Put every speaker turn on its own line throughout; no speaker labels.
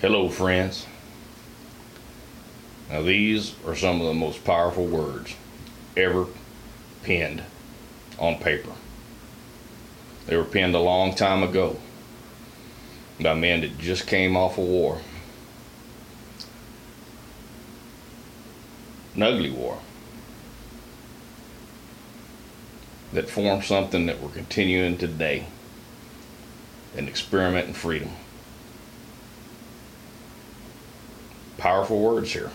Hello, friends. Now, these are some of the most powerful words ever penned on paper. They were penned a long time ago by men that just came off a war. An ugly war that formed something that we're continuing today, an experiment in freedom. Powerful words here.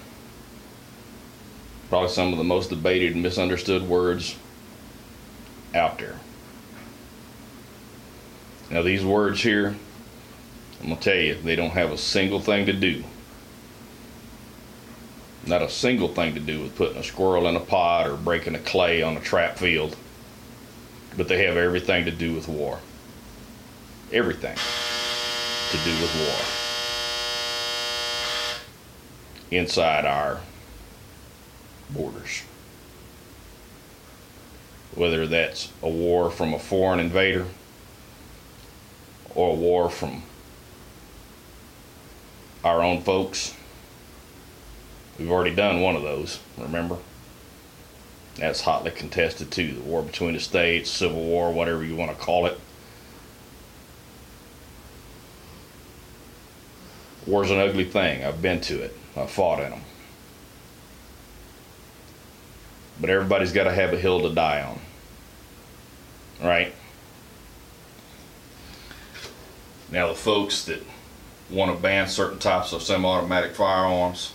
Probably some of the most debated and misunderstood words out there. Now, these words here, I'm going to tell you, they don't have a single thing to do. Not a single thing to do with putting a squirrel in a pot or breaking a clay on a trap field. But they have everything to do with war. Everything to do with war. Inside our borders. Whether that's a war from a foreign invader or a war from our own folks. We've already done one of those, remember? That's hotly contested too. The war between the states, Civil War, whatever you want to call it. War's an ugly thing. I've been to it. I've fought in them. But everybody's got to have a hill to die on. Right? Now, the folks that want to ban certain types of semi-automatic firearms,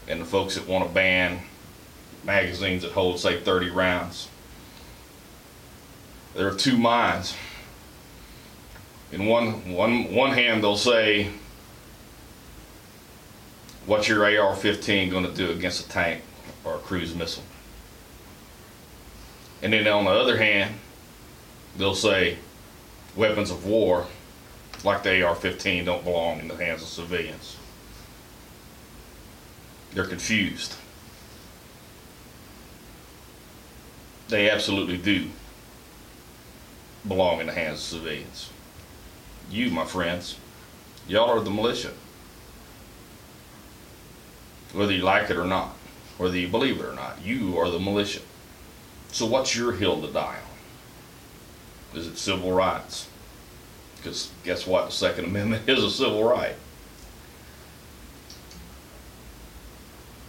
and the folks that want to ban magazines that hold, say, 30 rounds, there are two minds. In one hand, they'll say, what's your AR-15 going to do against a tank or a cruise missile? And then on the other hand, they'll say weapons of war, like the AR-15, don't belong in the hands of civilians. They're confused. They absolutely do belong in the hands of civilians. You, my friends, y'all are the militia. Whether you like it or not, whether you believe it or not, you are the militia. So what's your hill to die on? Is it civil rights? Because guess what? The Second Amendment is a civil right.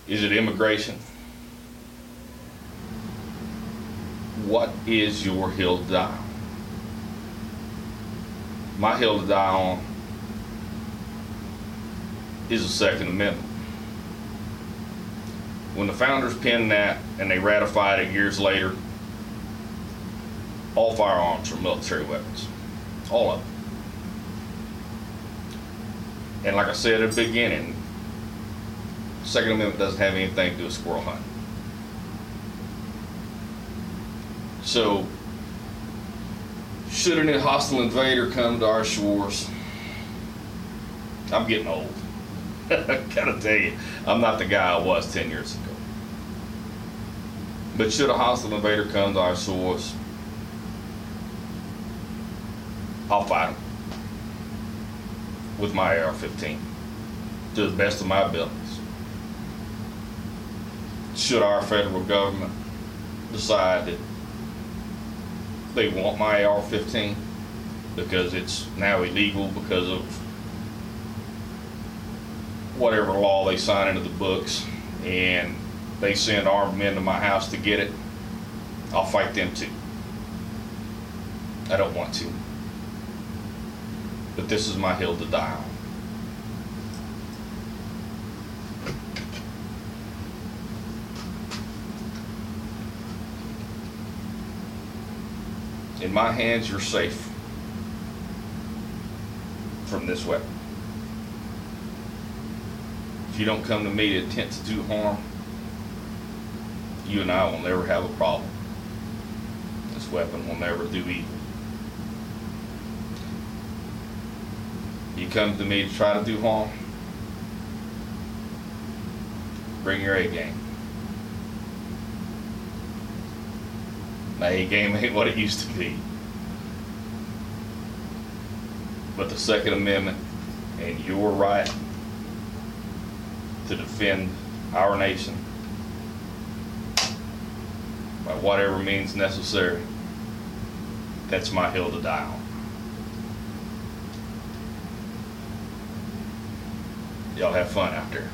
Is it immigration? What is your hill to die on? My hill to die on is the Second Amendment. When the founders penned that and they ratified it years later, all firearms are military weapons. All of them. And like I said at the beginning, the Second Amendment doesn't have anything to do with squirrel hunting. So, should a hostile invader come to our shores, I'm getting old. I gotta tell you, I'm not the guy I was 10 years ago. But should a hostile invader come to our shores, I'll fight him with my AR-15 to the best of my abilities. Should our federal government decide that they want my AR-15 because it's now illegal because of whatever law they sign into the books, and they send armed men to my house to get it, I'll fight them too. I don't want to. But this is my hill to die on. In my hands, you're safe from this weapon. If you don't come to me to intent to do harm, you and I will never have a problem. This weapon will never do evil. You come to me to try to do harm, bring your A game. My A game ain't what it used to be. But the Second Amendment and your right to defend our nation by whatever means necessary, that's my hill to die on. Y'all have fun out there.